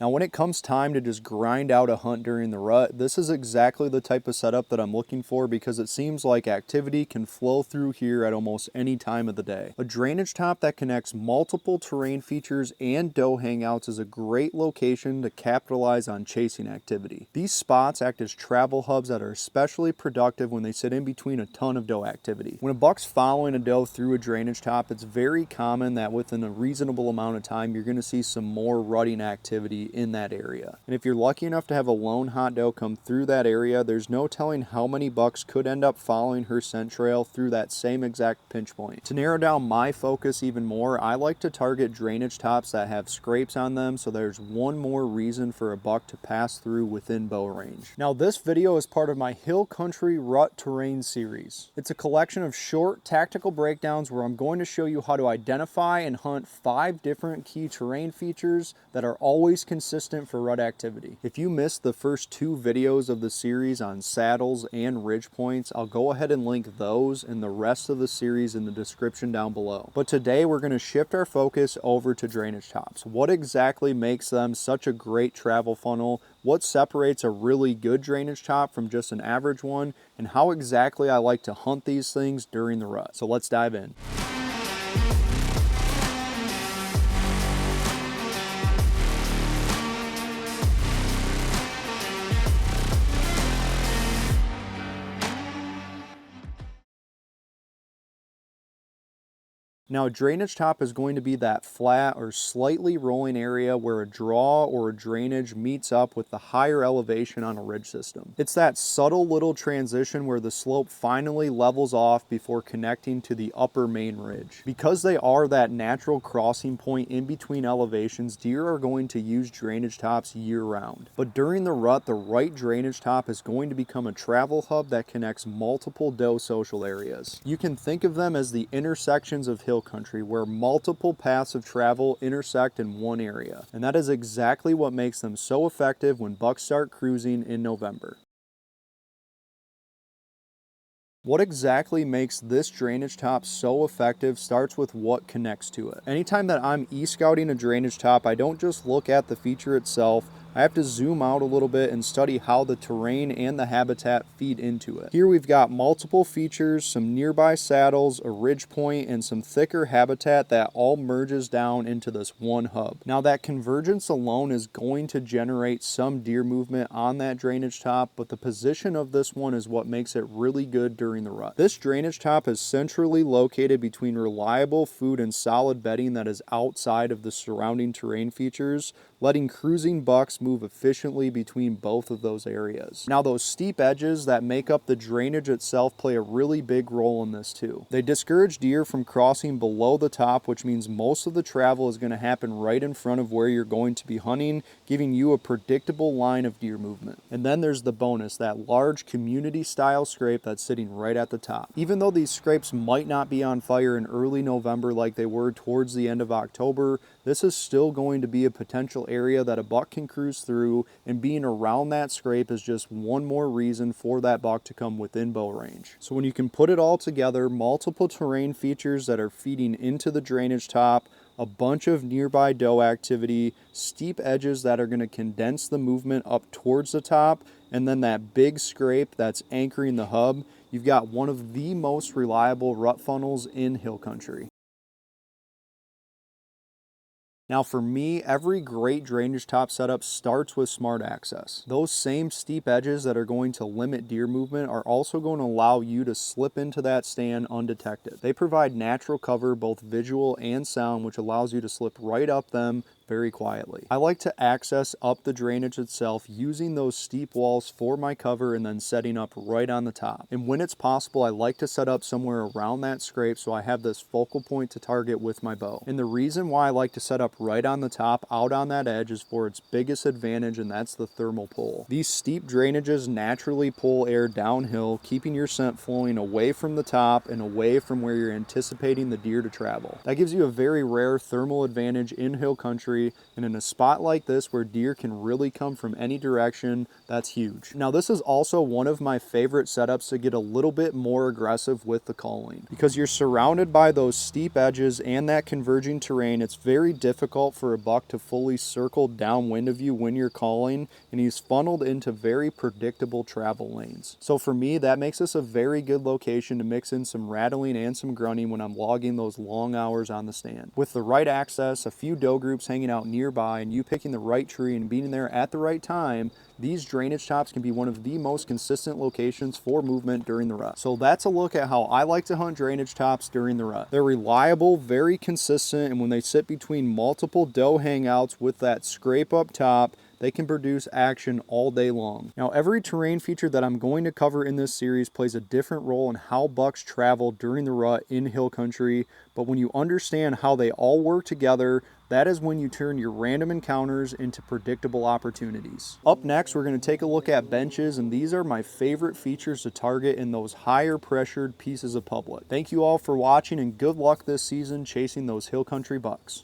Now when it comes time to just grind out a hunt during the rut, this is exactly the type of setup that I'm looking for because it seems like activity can flow through here at almost any time of the day. A drainage top that connects multiple terrain features and doe hangouts is a great location to capitalize on chasing activity. These spots act as travel hubs that are especially productive when they sit in between a ton of doe activity. When a buck's following a doe through a drainage top, it's very common that within a reasonable amount of time you're going to see some more rutting activity in that area. And if you're lucky enough to have a lone hot doe come through that area, there's no telling how many bucks could end up following her scent trail through that same exact pinch point. To narrow down my focus even more, I like to target drainage tops that have scrapes on them, so there's one more reason for a buck to pass through within bow range. Now this video is part of my Hill Country Rut Terrain series. It's a collection of short tactical breakdowns where I'm going to show you how to identify and hunt 5 different key terrain features that are always consistent for rut activity. If you missed the first 2 videos of the series on saddles and ridge points, I'll go ahead and link those and the rest of the series in the description down below. But today we're going to shift our focus over to drainage tops. What exactly makes them such a great travel funnel? What separates a really good drainage top from just an average one? And how exactly I like to hunt these things during the rut. So let's dive in. Now a drainage top is going to be that flat or slightly rolling area where a draw or a drainage meets up with the higher elevation on a ridge system. It's that subtle little transition where the slope finally levels off before connecting to the upper main ridge. Because they are that natural crossing point in between elevations, deer are going to use drainage tops year round. But during the rut, the right drainage top is going to become a travel hub that connects multiple doe social areas. You can think of them as the intersections of hill country where multiple paths of travel intersect in one area. And that is exactly what makes them so effective when bucks start cruising in November. What exactly makes this drainage top so effective starts with what connects to it. Anytime that I'm e-scouting a drainage top, I don't just look at the feature itself. I have to zoom out a little bit and study how the terrain and the habitat feed into it. Here we've got multiple features, some nearby saddles, a ridge point, and some thicker habitat that all merges down into this one hub. Now that convergence alone is going to generate some deer movement on that drainage top, but the position of this one is what makes it really good during the rut. This drainage top is centrally located between reliable food and solid bedding that is outside of the surrounding terrain features, letting cruising bucks move efficiently between both of those areas. Now those steep edges that make up the drainage itself play a really big role in this too. They discourage deer from crossing below the top, which means most of the travel is going to happen right in front of where you're going to be hunting, giving you a predictable line of deer movement. And then there's the bonus, that large community style scrape that's sitting right at the top. Even though these scrapes might not be on fire in early November like they were towards the end of October, this is still going to be a potential area that a buck can cruise through, and being around that scrape is just one more reason for that buck to come within bow range. So when you can put it all together, multiple terrain features that are feeding into the drainage top, a bunch of nearby doe activity, steep edges that are going to condense the movement up towards the top, and then that big scrape that's anchoring the hub, you've got one of the most reliable rut funnels in hill country. Now for me, every great drainage top setup starts with smart access. Those same steep edges that are going to limit deer movement are also going to allow you to slip into that stand undetected. They provide natural cover, both visual and sound, which allows you to slip right up them very quietly. I like to access up the drainage itself using those steep walls for my cover and then setting up right on the top. And when it's possible, I like to set up somewhere around that scrape so I have this focal point to target with my bow. And the reason why I like to set up right on the top, out on that edge, is for its biggest advantage, and that's the thermal pull. These steep drainages naturally pull air downhill, keeping your scent flowing away from the top and away from where you're anticipating the deer to travel. That gives you a very rare thermal advantage in hill country, country, and in a spot like this where deer can really come from any direction, that's huge. Now this is also one of my favorite setups to get a little bit more aggressive with the calling. Because you're surrounded by those steep edges and that converging terrain, it's very difficult for a buck to fully circle downwind of you when you're calling, and he's funneled into very predictable travel lanes. So for me, that makes this a very good location to mix in some rattling and some grunting when I'm logging those long hours on the stand. With the right access, a few doe groups hanging out nearby, and you picking the right tree and being there at the right time, these drainage tops can be one of the most consistent locations for movement during the rut. So that's a look at how I like to hunt drainage tops during the rut. They're reliable, very consistent, and when they sit between multiple doe hangouts with that scrape up top, they can produce action all day long. Now, every terrain feature that I'm going to cover in this series plays a different role in how bucks travel during the rut in hill country, but when you understand how they all work together, that is when you turn your random encounters into predictable opportunities. Up next, we're going to take a look at benches, and these are my favorite features to target in those higher pressured pieces of public. Thank you all for watching, and good luck this season chasing those hill country bucks.